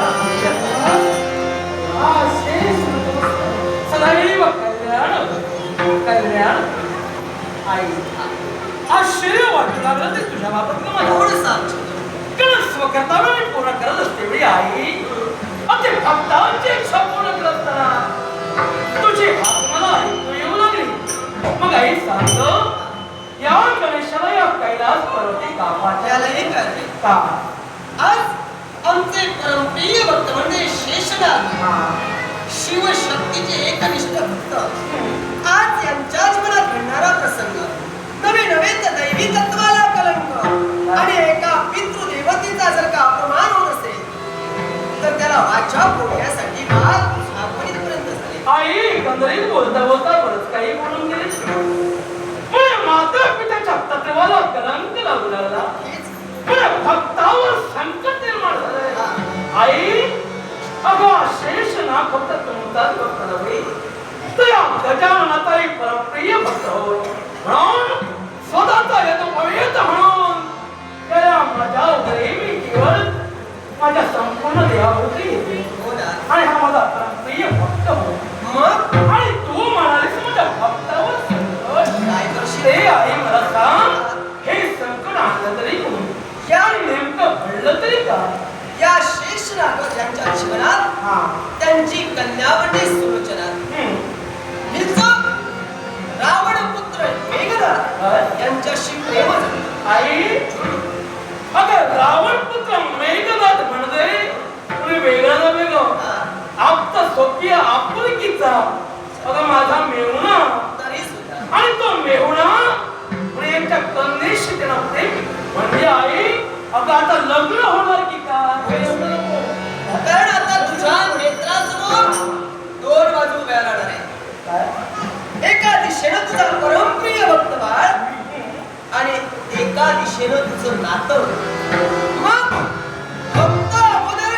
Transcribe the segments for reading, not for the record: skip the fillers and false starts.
Hallelujah. आई आश्चर्य वाटू लागलं ते तुझ्या बाबत मला कारण स्वकर्तव्य मी पूर्ण करत असते वेळी आई अगदी भक्तांची इच्छा पूर्ण करत असताना तुझी हात मला ऐकू येऊ लागली. मग आई सांग या गणेशाला या कैलास पर्वती का पाठवले का? आज आमचे परमप्रिय भक्त म्हणजे शेषनाग शिवशक्तीचे एकनिष्ठ भक्त आज यांच्या जीवनात घडणारा प्रसंग नवे नवे दैवी तत्वाला कलंक आणि एका पितृदेवतेचा जर का अपमान होत असेल तर त्याला वाचा फोडण्यासाठी मात पर्यंत झाले. आई गंधर्व बोलता बोलता बरंच काही बोलून गेले. माता पित्याच्या तत्वाला कलंक लागू लागला. भक्तावर संकट निर्माण झालंय. आई अगं शेषनाग फक्त तुमचाच भक्त नव्हे तर या गजाननाचा एक परमप्रिय भक्त होय म्हणून स्वतःचा येतो पवित्र म्हणून त्या माझ्या उदरी मी केवळ माझ्या संपूर्ण देहाभोवती येते आणि हा माझा परमप्रिय भक्त होय. मग आणि तू म्हणालीस माझ्या भक्तावर संकट ते आई मला सांग हे संकट आणलं तरी कोण या नेमकं घडलं तरी का? या शेषनाग यांच्या जीवनात त्यांची कन्या म्हणजे सुलोचना रावण पुत्र मेघनाद यांच्याशी प्रेम झालं. आई अगं रावण पुत्र मेघनाद म्हणजे तुम्ही वेगळा ना वेगळं आपचा स्वकीय आपुलकीचा अगं माझा मेहुणा तरी सुद्धा आणि तो मेहुणा प्रेमच्या कन्येशी त्यांना प्रेम म्हणजे आई अगं आता लग्न होणार की काय? कारण आता तुझ्या नेत्रासमोर दोन बाजू उभ्या राहणार आहे. एका दिशेनं तुझा परमप्रिय भक्त बाळ आणि एका दिशेनं तुझं नातं. मग भक्त अगोदर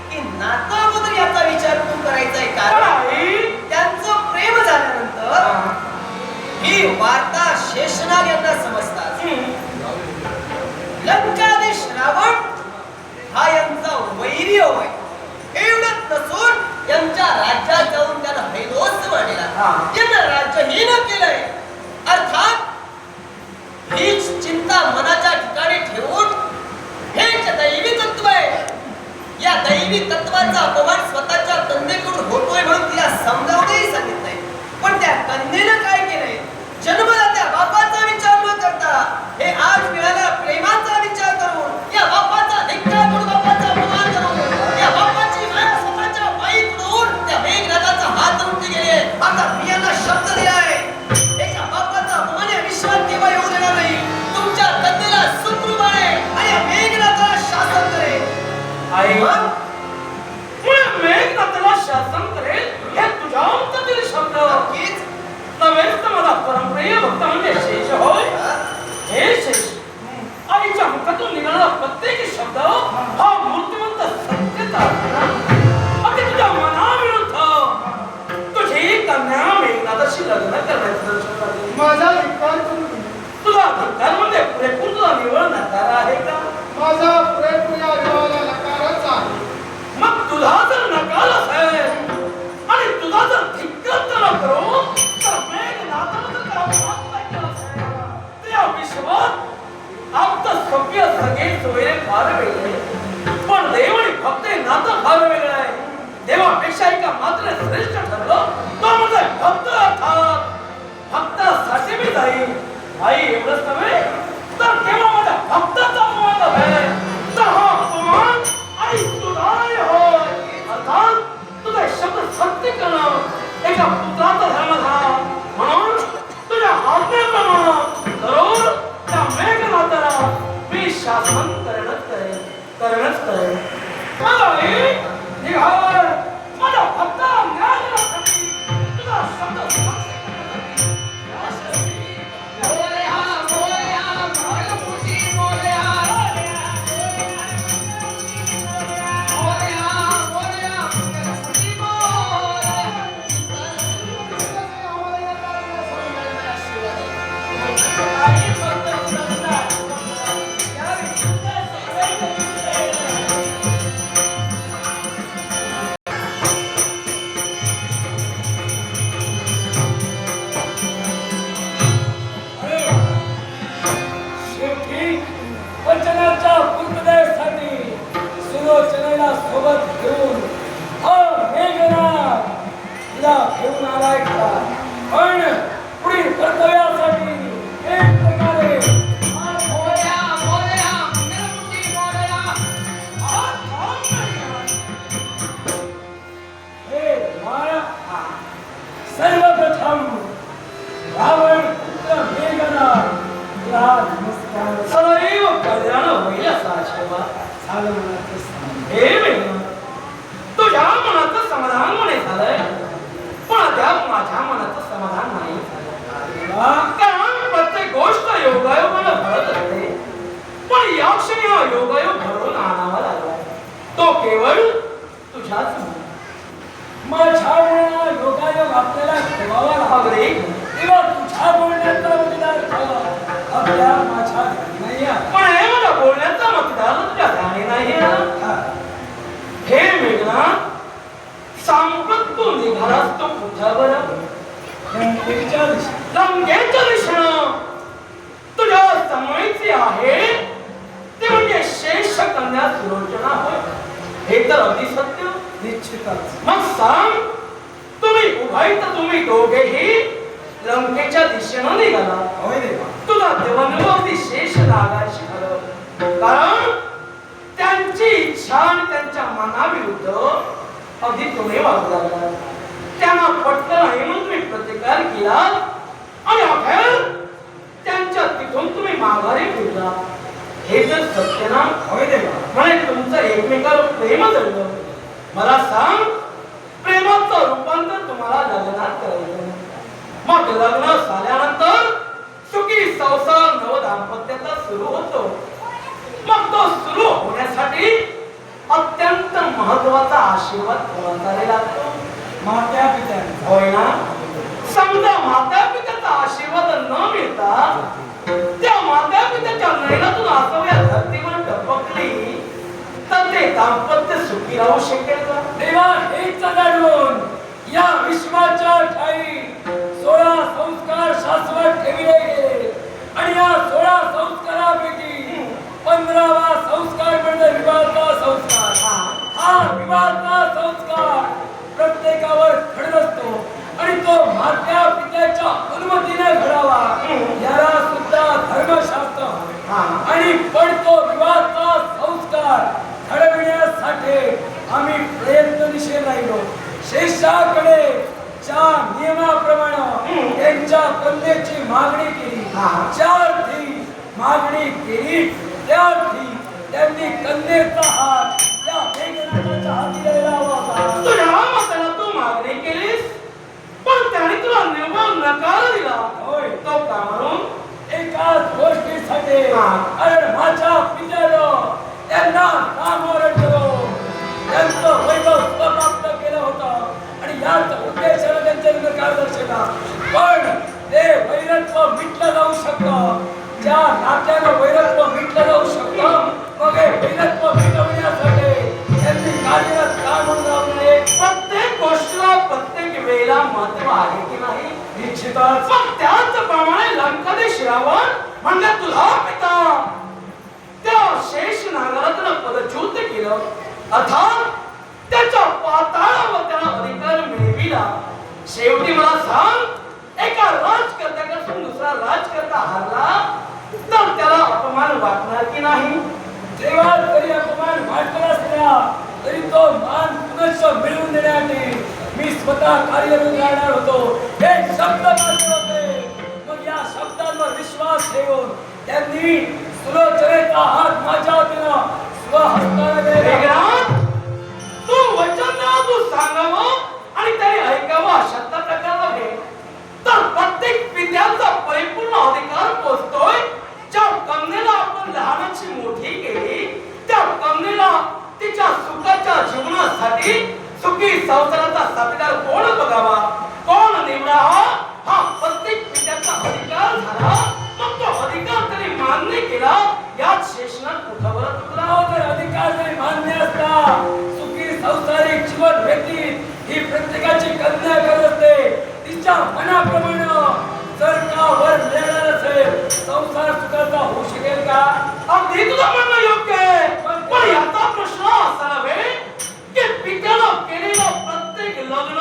की नातं अगोदर याचा विचार तू करायचा आहे. कारण त्यांचं प्रेम झाल्यानंतर ही वार्ता शेषनाग यांना समजतात. लंकाधीश रावण हा यांचा वैरी होय. एवढंच नसून यांच्या राज्यात जाऊन त्याला हैदोस मांडला यांना राज्यहीन केलंय. अर्थात हीच चिंता मनाच्या ठिकाणी ठेवून हेच दैवी तत्व आहे. या दैवी तत्वाचा अपमान स्वतःच्या कन्येकडून होतोय म्हणून तिला समजावूनही सांगितलंय. पण त्या कन्येनं काय केलंय? जन्माला त्या बापाचा विचार न करता हे आज मिळाल्या प्रेमाचा विचार करून या बापाचा धिक्कार करून बापाचा अपमान करून या बापाची माया स्वतःच्या पायीकडून त्या मेघनादाचा हात उंची गेले. आता मी यांना शब्द दिलाय एका बापाचा अपमान या विश्वात केव्हा येऊ देणार नाही. तुमच्या कन्येला सुखरूपाने आणि या मेघनादाला शासन करेल. आई मेघनादाला शासन करेल हे तुझ्या अंततील शब्द नक्कीच नव्हेच तर माझा परमप्रिय भक्त म्हणजे शेष होय. हे शेष आईच्या मुखातून निघालेला प्रत्येक शब्द हा मूर्तिमंत सत्यता अगदी तुझ्या मनाविरुद्ध तुझी कन्या मेघनादाशी लग्न करण्याचं माझा विकार करून तुझा धिक्कार म्हणजे पुरेपूर तुझा निवड नकार आहे का? माझा पुरेपूर या विवाहाला नकारच आहे. मग तुझा जर नकार असेल आणि तुझा जर धिक्कार न करू तर मेघनादाला जर का अपमान नाही केला असेल तर या विश्वात आपलं स्वकीय सगळे सोयरे फार वेगळे पण देव आणि भक्त हे नातं फार वेगळं आहे. देवापेक्षा एका मात्र श्रेष्ठ ठरलं तो म्हणजे भक्त. अर्थात भक्तासाठी मी जाईल. आई एवढंच नव्हे तर केव्हा माझ्या भक्ताचा अपमान नव्हे तर हा अपमान आणि तुझाही होय. अर्थात तुझे शब्द सत्य करणं एका पुत्राचा धर्म झाला म्हणून तुझ्या आज्ञेप्रमाणे जरूर त्या मेघनादाला मी शासन करणच करेन. मला निघाल माझ्या भक्ताला न्याय देण्यासाठी तुझा शब्द सत्य किंवा योगायोग घडवून आणावा लागला तो केवळ तुझ्याच मुळे. माझ्या मुळे योगायोग आपल्याला ठेवावा लागला अगदी तेव्हा तुझ्या बोलण्याचा मतदार आपल्या माझ्या घरी नाही आहे. पण हे मला बोलण्याचा मतदार तुझ्या ध्यानी नाही आहे. हे मेघना सांगत तू निघालास तो कुठ्यावर लंकेच्या दिशेने. लंकेच्या दिशेनं तुझ्या समयचे आहे ते म्हणजे शेष कन्या सुलोचना होय. हे तर अगदी सत्य. निश्चितच. मग सांग तुम्ही उभय तर तुम्ही दोघेही लंकेच्या दिशेनं निघाला. होय देवा. तुझा देवानुभव अगदी शेष नागाशी ठरव. कारण त्यांची इच्छा आणि त्यांच्या मनाविरुद्ध अगदी तुम्ही वागू लागला. त्यांना पटलं नाही म्हणून तुम्ही प्रतिकार केला आणि अखेर त्यांच्या तिथून तुम्ही माघारी फिरला. हे तर सत्य ना. होय देवा. म्हणे तुमचं एकमेकावर प्रेम जडलं. मला सांग प्रेमाचं रूपांतर तुम्हाला लग्नात करायचं. मग लग्न झाल्यानंतर सुखी संसार नव दाम्पत्याचा सुरू होतो. मग तो सुरू होण्यासाठी अत्यंत महत्वाचा आशीर्वाद कोणाचा लागतो? मात्या पित्यांचा. होय ना. समजा माता पित्याचा आशीर्वाद न मिळता त्या माता पित्याच्या नयनातून आसव्या धरतीवर टपकली तर ते दाम्पत्य सुखी राहू शकेल का? देवा हेच जाणून या विश्वाच्या ठाई 16 संस्कार शाश्वत ठेविले गेले आणि या 16 संस्कारापैकी 15वा संस्कार म्हणजे विवाहाचा संस्कार. हा विवाहाचा संस्कार प्रत्येकावर घडत असतो आणि तो मात्या पित्याच्या अनुमतीने घडावा याला सुद्धा धर्मशास्त्र आहे. आणि पण तो विवाहाचा संस्कार घडविण्यासाठी आम्ही प्रयत्नशील राहिलो. शेषाकडे ज्या नियमाप्रमाणे त्यांच्या कन्येची मागणी केली ज्यार्थी मागणी केली त्यार्थी त्यांनी कन्येचा हात त्या मेघनाथाच्या हाती द्यायला हवा. तुझ्या मताला तू मागणी केलीस पण त्याने तुला निव्वळ नकार दिला. होय. तो का म्हणून एकाच गोष्टीसाठी कारण माझ्या पित्यानं त्यांना नामोहर ठेवलं. त्यांचं वैभव प्राप्त केलं होतं आणि याच उद्देशाने त्यांचे नकार दर्शवला. पण ते वैरत्व मिटलं जाऊ शकतं. ज्या नात्यानं वैरत्व मिटलं जाऊ शकतं मग हे वैरत्व मिटवण्यासाठी त्यांनी कार्यरत का म्हणून राहणे. प्रत्येक गोष्टीला प्रत्येक वेळेला महत्व आहे की नाही? निश्चितच. मग त्याचप्रमाणे लंकादेश रावण म्हणजे तुझा पिता त्या शेष नागाला पदच्युत केलं अर्थात त्याच्या पाताळावर त्याला अधिकार मिळविला. शेवटी मला सांग एका राजकर्त्यापासून दुसरा राजकर्ता हारला तर त्याला अपमान वाटणार की नाही? जेव्हा तरी अपमान वाटला असला तरी तो मान पुनश्च मिळवून देण्यासाठी मी स्वतः कार्यरत राहणार होतो. हे शब्द माझे होते. मग या शब्दांवर विश्वास ठेवून त्यांनी सुलोचनेचा हात माझ्या वतीनं स्वहस्ताने दिला. तू वचन द्या तू सांगावं आणि त्याने ऐकावं अशा प्रकारचा भेट तर प्रत्येक पित्याचा परिपूर्ण अधिकार पोचतोय. ज्या कन्येला आपण लहानाची मोठी केली त्या कन्येला तिच्या सुखाच्या जीवनासाठी सुखी संसाराचा साथीदार कोण बघावा कोण निवडावा हा प्रत्येक पित्याचा अधिकार झाला. मग तो अधिकार त्याने मान्य केला. यात शेषनाथ कुठावर तुला तर अधिकार जरी मान्य असता सुखी संसारिक जीवन व्यक्ती ही प्रत्येकाची कन्या करत असते तिच्या मनाप्रमाणे. जर का वर मिळणार असेल संसार सुखाचा होऊ शकेल का? अगदी तुझं म्हणणं योग्य आहे. पण याचा प्रश्न असा नव्हे की पित्यानं केलेलं प्रत्येक लग्न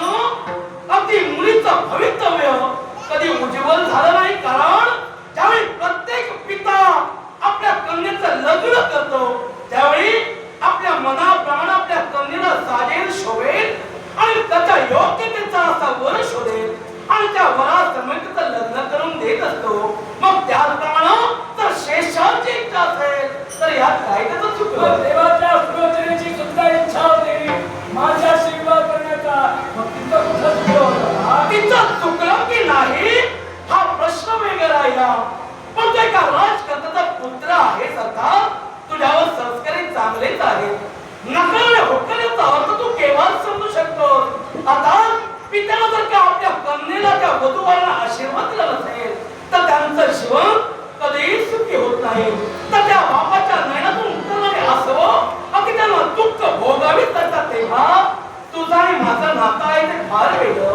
अगदी मुलीचं भवितव्य कधी उज्ज्वल झालं नाही. कारण ज्यावेळी प्रत्येक पिता आपल्या कन्येचं लग्न करतो त्यावेळी आपल्या मनाप्रमाणे आपल्या कन्येला साजेल शोभेल आणि त्याच्या योग्यतेचा असा वर शोधेल आणि त्या वरासमोर लग्न करून देत असतो. मग त्याचप्रमाणे जर शेषांची इच्छा असेल तर यात काय त्याचं चुकलं? देवाच्या सुलोचनेची सुद्धा इच्छा होती माझ्याशी विवाह करण्याचा. मग तिचं कुठं चुकलं होतं? तिचं चुकलं की नाही हा प्रश्न वेगळा राहिला. पण तो एका राजकर्त्याचा पुत्र आहे अर्थात तुझ्यावर लागलेच आहे. नकळले हुकण्याचा अर्थ तू केव्हा समजू शकतो. आता पित्याला जर का आपल्या कन्येला त्या वधूवरांना आशीर्वाद दिला नसेल तर त्यांचं जीवन कधीही सुखी होत नाही. तर त्या बापाच्या नयनातून उतरणारे असं अगदी त्यांना दुःख भोगावी करतात. तेव्हा तुझं आणि माझं नातं आहे ते फार वेगळं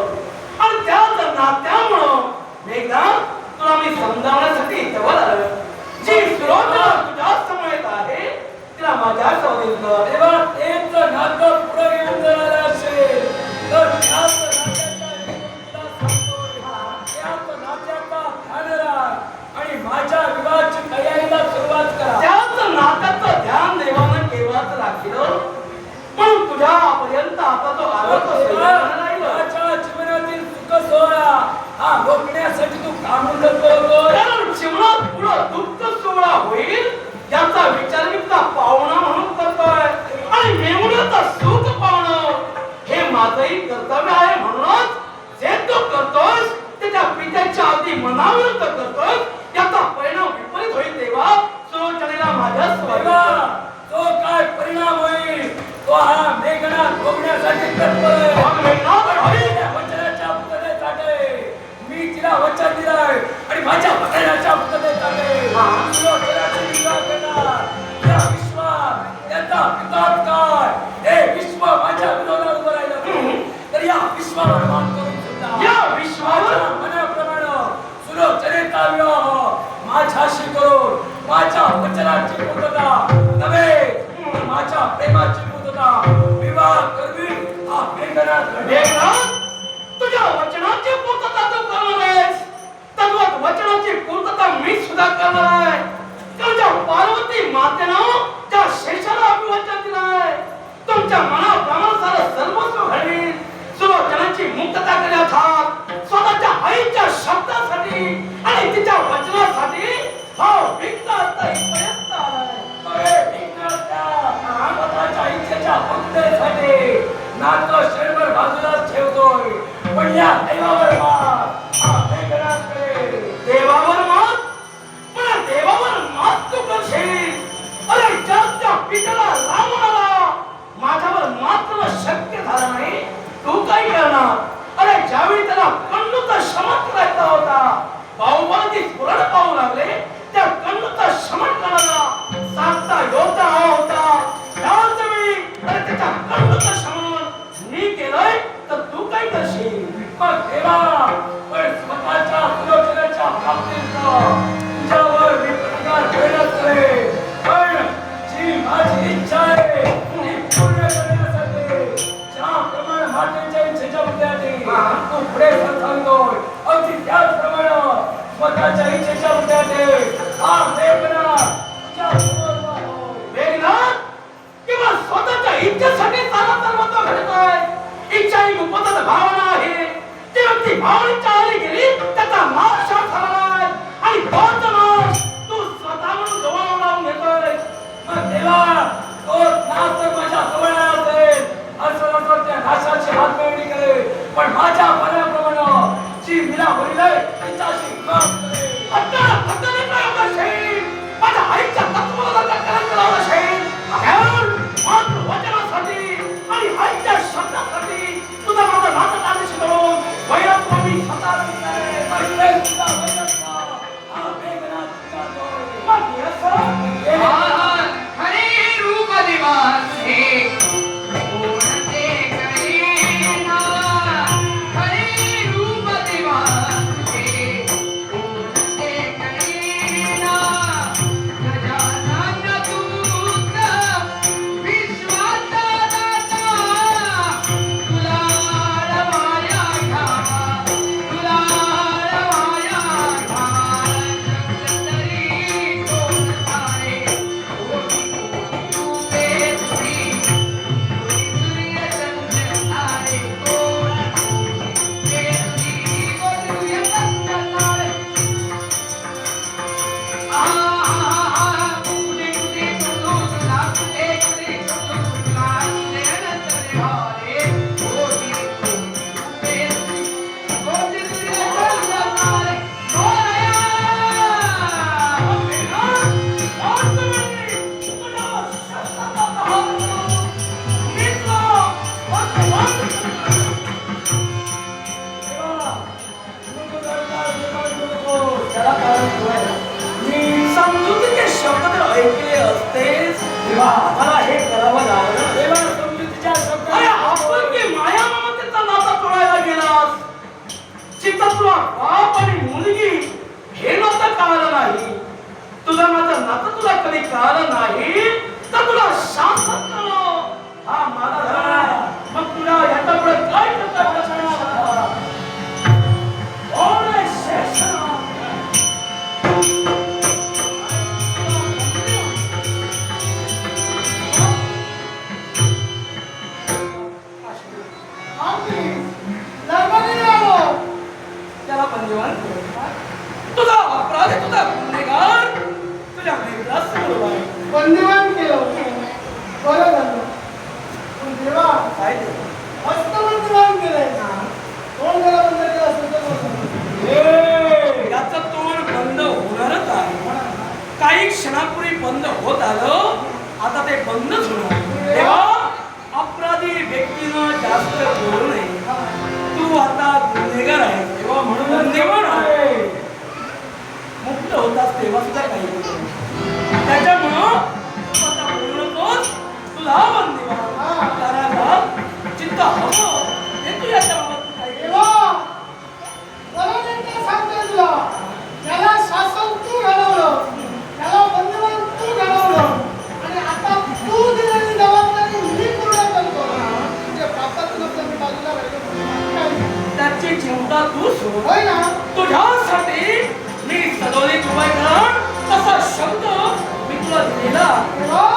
आणि त्याच नात्यामुळं एकदा तुला मी समजावण्यासाठी इथवर आलं. जी सुरोधना तुझ्या समवेत आहे तिला माझ्या सवयीत कर. तेव्हा तेच नातं पुढे घेऊन जाणार असेल तर त्याच नात्याचा हेतू तुला सांगतोय. त्याच नात्याचा ध्यान राख आणि माझ्या विवाहाची तयारीला सुरुवात करा. त्याच नात्याचं ध्यान देवानं केव्हाच राखलं पण तुझ्यापर्यंत आता तो आलोच नाही. माझ्या जीवनातील सुख सोहळा हा रोखण्यासाठी तू कामून करतोय. कारण जीवनात पुढं दुःख सोहळा होईल याचा विचार मी तुला पाहुणा म्हणून करतोय आणि मेहुण्याचं सुख पाहणं हे माझंही कर्तव्य आहे. म्हणूनच जे तू करतोस ते त्या पित्याच्या अगदी मनाविरुद्ध करतोस. याचा परिणाम विपरीत होईल. तेव्हा सुलोचनेला माझ्या तो काय परिणाम होईल तो हा मेघनाथ भोगण्यासाठी तत्पर आहे. वचनाच्या पूर्ततेसाठी मी तिला वचन दिलंय आणि माझ्या वचनाच्या पूर्ततेसाठी सुलोचनाची विवाह करणार. या विश्वात त्याचा पितात काय हे विश्व माझ्या विरोधात उभं राहिलं तर या विश्वावर मान करून सुद्धा या विश्वावर मनाप्रमाणे सुलोचनेचा विवाह माझ्याशी करून माझ्या वचनाची पूर्तता नव्हे माझ्या प्रेमाची पूर्तता विवाह करवी हा मेघनाथ तुझ्या वचनाची पूर्तता तू करणार आहेस. तद्वत वचनाची पूर्तता मी सुद्धा करणार आहे. तुमच्या पार्वती मातेनं त्या शेषाला अभिवचन दिलंय. तुमच्या मनाप्रमाणे सारं सर्वस्व घडवील. सुलोचनाची मुक्तता करण्याचा स्वतःच्या आईच्या शब्दासाठी आणि तिच्या वचनासाठी हा विघ्न आता इथपर्यंत आलाय. स्वतःच्या इच्छेच्या पूर्ततेसाठी नातं क्षणभर बाजूलाच ठेवतोय पण या देवावर मात हा मेघनाथ करे. देवावर मात पण देवावर मात तू करशील. अरे जगच्या पित्याला रावणाला माझ्यावर मात्र शक्य झालं नाही. तू काय करणार. अरे ज्यावेळी त्याला कण्णूचा शमन करायचा होता बाहुबली स्फुरण पाहू लागले त्या कण्णूचा शमन करायला सागता योद्धा होता. त्याच वेळी अरे त्याच्या कण्णूचं शमन मी केलंय तर तू काय करशील. मग देवा पण स्वतःच्या सुलोचनेच्या प्राप्तीत तुझ्यावर मी प्रतिकार करेनच रे. पण जी माझी इच्छा आहे ती पूर्ण करण्यासाठी ज्याप्रमाणे मातेच्या इच्छेच्या मुद्द्याने तू पुढे सांगतोय अगदी त्याचप्रमाणे स्वतःच्या इच्छेच्या मुद्द्याने हा मेघनाथ तुझ्या समोर उभा मेघनाथ किंवा स्वतःच्या इच्छेसाठी सारा सर्वस्व घडत आहे. इच्छा ही गुप्तता भावना आहे. ती अगदी भावनेच्या आली गेली त्याचा नाश झालाय आणि तोच नाश तू स्वतः म्हणून जवळ लावून घेतोय. मग देवा तो नाश तर माझ्या जवळ असेल असं नसतं त्या नाशाची हातमिळवणी करे पण माझ्या मनाप्रमाणे जी विला होईल तिच्याशी विवाह करे. आता फक्त प्रयोग असेल माझ्या आईच्या तत्वाला करायला लावलं असेल मात्र वचनासाठी आणि आईच्या शब्दासाठी तुझा माझा नातं आदेश करून वैराग्य स्वतः हरे रूप दिवासे हरे रूप दिवासे मला कारण कळलं. मी समजुतीचे शब्द तर ऐकले असतेच तेव्हा आम्हाला हे करावं लागलं. तेव्हा समजुतीच्या शब्दात अरे आपण की माया ममतेचा नाता तोडायला गेलास. चित्ता तुला बाप आणि मुलगी हे नातं कळालं नाही. तुझं माझं नातं तुला कधी कळालं नाही तर तुला शासन करो हा माझा धर्म आहे. मग तुला याचा पुढे काय करता आम्ही दरबारी आलो. त्याला बंदिवान तुझा अपराध आहे, तुझा गुन्हेगार तुझ्या वेगळाच बरोबर आहे. बंदिवान केलं. बरं झालं. पण देवा, काय ते? मस्त बंदिवान केलंय ना. कोण त्याला बंद केलं असेल तर बोल. याचं तोंड बंद होणारच आहे. काही क्षणापूर्वी बंद होत आलं, आता ते बंदच होणार. तेव्हा अपराधी व्यक्तीनं जास्त बोलू नये. तू आता गुन्हेगार आहे तेव्हा म्हणून बंदिवान आहे. मुक्त होतास तेव्हा सुद्धा काही बोलू नये. त्याच्यामुळं तू आता बोलू नकोस. तुला बंदिवान करायला चित्त हवं हे तू याच्या बाबत काय देवा, बरं नेमकं सांगतोय तुला. त्याला शासन तू घडवलं, त्याला बंदिवान तू घडवलं आणि आता तू दिलेली जबाबदारी मी पूर्ण करतो. म्हणजे पापाचं नसतं मी बाजूला राहिलो. त्याची चिंता तू सोड. होय ना? तुझ्यासाठी मी सदोली उपाय करा असा शब्द मी तुला दिलेला. देवा,